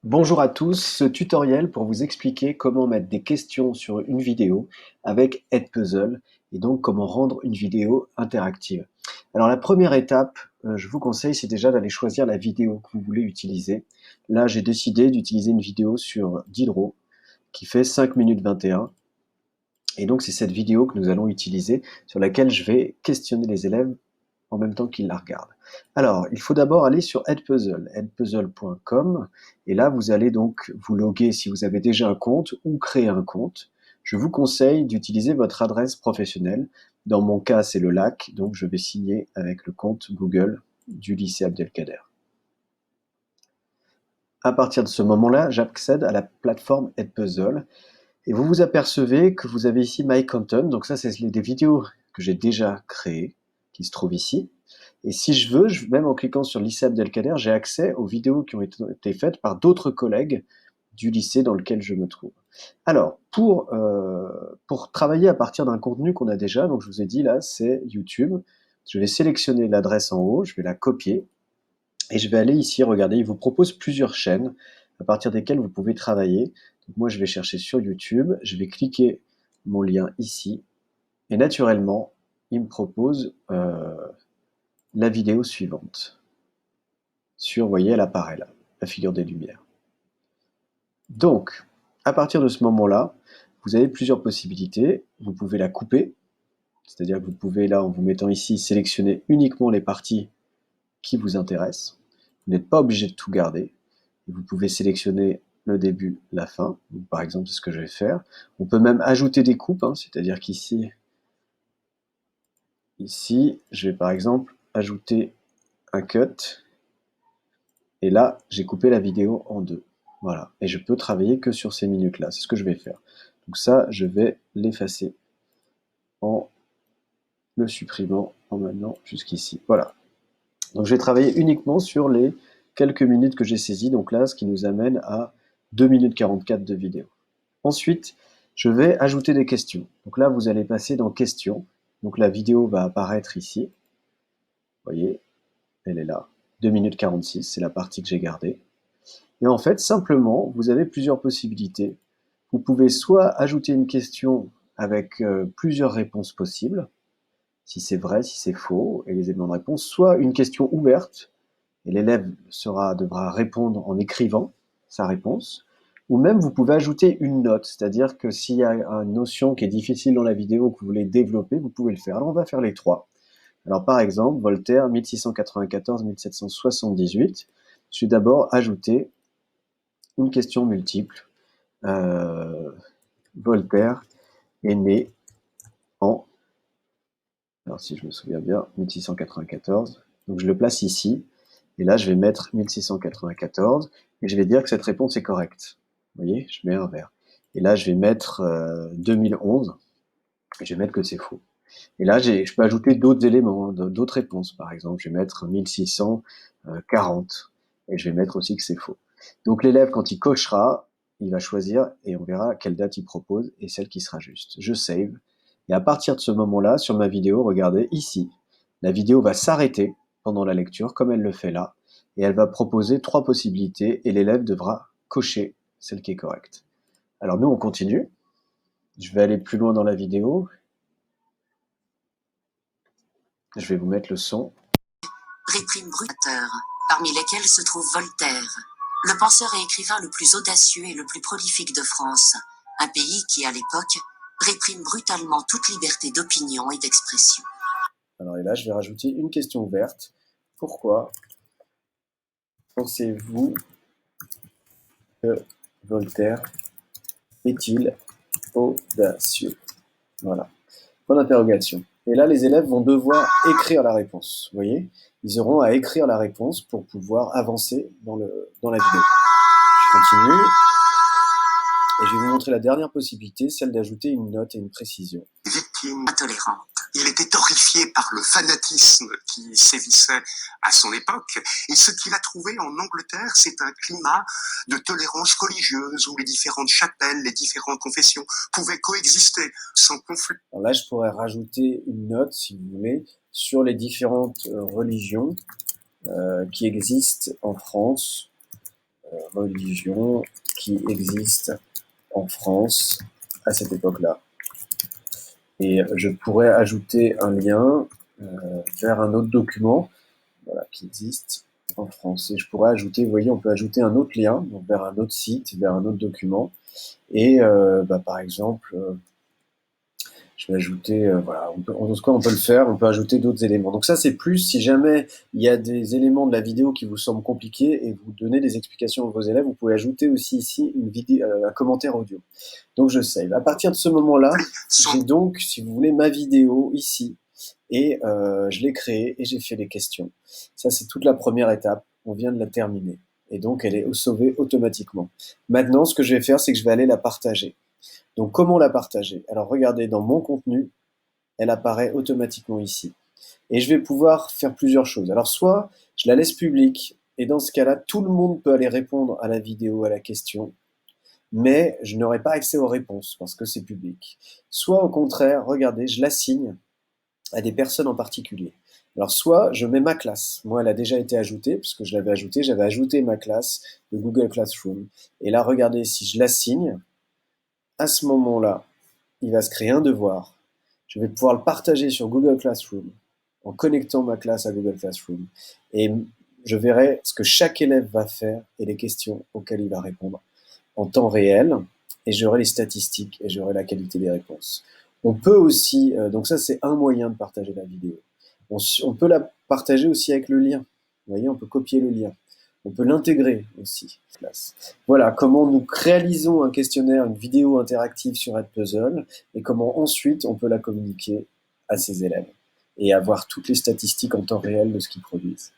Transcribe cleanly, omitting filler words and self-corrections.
Bonjour à tous, ce tutoriel pour vous expliquer comment mettre des questions sur une vidéo avec Edpuzzle et donc comment rendre une vidéo interactive. Alors la première étape, je vous conseille, c'est déjà d'aller choisir la vidéo que vous voulez utiliser. Là, j'ai décidé d'utiliser une vidéo sur Diderot qui fait 5 minutes 21 et donc c'est cette vidéo que nous allons utiliser sur laquelle je vais questionner les élèves en même temps qu'ils la regardent. Alors, il faut d'abord aller sur Edpuzzle, edpuzzle.com, et là, vous allez donc vous loguer si vous avez déjà un compte ou créer un compte. Je vous conseille d'utiliser votre adresse professionnelle. Dans mon cas, c'est le LAC, donc je vais signer avec le compte Google du lycée Abdelkader. À partir de ce moment-là, j'accède à la plateforme Edpuzzle et vous vous apercevez que vous avez ici My Content, donc ça, c'est des vidéos que j'ai déjà créées, qui se trouvent ici. Et si je veux, même en cliquant sur lycée Abdelkader, j'ai accès aux vidéos qui ont été faites par d'autres collègues du lycée dans lequel je me trouve. Alors, pour travailler à partir d'un contenu qu'on a déjà, donc je vous ai dit là, c'est YouTube. Je vais sélectionner l'adresse en haut, je vais la copier, et je vais aller ici, regardez, il vous propose plusieurs chaînes à partir desquelles vous pouvez travailler. Donc moi, je vais chercher sur YouTube, je vais cliquer mon lien ici, et naturellement, il me propose la vidéo suivante. Vous voyez, elle apparaît là, la figure des lumières. Donc, à partir de ce moment-là, vous avez plusieurs possibilités. Vous pouvez la couper, c'est-à-dire que vous pouvez, là, en vous mettant ici, sélectionner uniquement les parties qui vous intéressent. Vous n'êtes pas obligé de tout garder. Vous pouvez sélectionner le début, la fin. Donc, par exemple, c'est ce que je vais faire. On peut même ajouter des coupes, c'est-à-dire qu'ici, je vais par exemple ajouter un cut. Et là, j'ai coupé la vidéo en deux. Voilà. Et je peux travailler que sur ces minutes-là. C'est ce que je vais faire. Donc ça, je vais l'effacer en le supprimant en maintenant jusqu'ici. Voilà. Donc je vais travailler uniquement sur les quelques minutes que j'ai saisies. Donc là, ce qui nous amène à 2 minutes 44 de vidéo. Ensuite, je vais ajouter des questions. Donc là, vous allez passer dans questions. Donc la vidéo va apparaître ici. Vous voyez, elle est là. 2 minutes 46, c'est la partie que j'ai gardée. Et en fait, simplement, vous avez plusieurs possibilités. Vous pouvez soit ajouter une question avec plusieurs réponses possibles, si c'est vrai, si c'est faux, et les éléments de réponse, soit une question ouverte, et l'élève devra répondre en écrivant sa réponse, ou même vous pouvez ajouter une note, c'est-à-dire que s'il y a une notion qui est difficile dans la vidéo que vous voulez développer, vous pouvez le faire. Alors on va faire les trois. Alors par exemple, Voltaire, 1694-1778, je vais d'abord ajouter une question multiple. Voltaire est né en, alors si je me souviens bien, 1694. Donc je le place ici, et là je vais mettre 1694, et je vais dire que cette réponse est correcte. Vous voyez, je mets un vert. Et là je vais mettre 2011, et je vais mettre que c'est faux. Et là je peux ajouter d'autres éléments, d'autres réponses. Par exemple, je vais mettre 1640, et je vais mettre aussi que c'est faux. Donc l'élève, quand il cochera, il va choisir et on verra quelle date il propose et celle qui sera juste. Je save. Et à partir de ce moment-là, sur ma vidéo, regardez ici, la vidéo va s'arrêter pendant la lecture, comme elle le fait là, et elle va proposer trois possibilités et l'élève devra cocher celle qui est correcte. Alors nous, on continue. Je vais aller plus loin dans la vidéo. Je vais vous mettre le son. Réprime brutateur, parmi lesquels se trouve Voltaire, le penseur et écrivain le plus audacieux et le plus prolifique de France, un pays qui, à l'époque, réprime brutalement toute liberté d'opinion et d'expression. Alors et là, je vais rajouter une question ouverte. Pourquoi pensez-vous que Voltaire est-il audacieux? Voilà. Point d'interrogation. Et là, les élèves vont devoir écrire la réponse. Vous voyez, ils auront à écrire la réponse pour pouvoir avancer dans la vidéo. Je continue. Et je vais vous montrer la dernière possibilité, celle d'ajouter une note et une précision. Victime intolérante. Il était horrifié par le fanatisme qui sévissait à son époque, et ce qu'il a trouvé en Angleterre, c'est un climat de tolérance religieuse où les différentes chapelles, les différentes confessions pouvaient coexister sans conflit. Alors là, je pourrais rajouter une note, si vous voulez, sur les différentes religions qui existent en France. religions qui existent en France à cette époque-là. Et je pourrais ajouter un lien vers un autre document, voilà, qui existe en France. Et je pourrais ajouter, vous voyez, on peut ajouter un autre lien, donc vers un autre site, vers un autre document. Et par exemple, je vais ajouter, voilà, en tout cas, on peut le faire, on peut ajouter d'autres éléments. Donc ça, c'est plus si jamais il y a des éléments de la vidéo qui vous semblent compliqués et vous donnez des explications à vos élèves, vous pouvez ajouter aussi ici une vidéo, un commentaire audio. Donc je save. À partir de ce moment-là, j'ai donc, si vous voulez, ma vidéo ici et je l'ai créée et j'ai fait les questions. Ça, c'est toute la première étape. On vient de la terminer. Et donc, elle est sauvée automatiquement. Maintenant, ce que je vais faire, c'est que je vais aller la partager. Donc, comment la partager? Alors, regardez, dans mon contenu, elle apparaît automatiquement ici. Et je vais pouvoir faire plusieurs choses. Alors, soit je la laisse publique, et dans ce cas-là, tout le monde peut aller répondre à la vidéo, à la question, mais je n'aurai pas accès aux réponses parce que c'est public. Soit au contraire, regardez, je l'assigne à des personnes en particulier. Alors, soit je mets ma classe. Moi, elle a déjà été ajoutée, puisque je l'avais ajoutée. J'avais ajouté ma classe de Google Classroom. Et là, regardez, si je l'assigne, à ce moment-là, il va se créer un devoir. Je vais pouvoir le partager sur Google Classroom en connectant ma classe à Google Classroom. Et je verrai ce que chaque élève va faire et les questions auxquelles il va répondre en temps réel. Et j'aurai les statistiques et j'aurai la qualité des réponses. On peut aussi, donc ça c'est un moyen de partager la vidéo. On peut la partager aussi avec le lien. Vous voyez, on peut copier le lien. On peut l'intégrer aussi. Voilà comment nous réalisons un questionnaire, une vidéo interactive sur Edpuzzle et comment ensuite on peut la communiquer à ses élèves et avoir toutes les statistiques en temps réel de ce qu'ils produisent.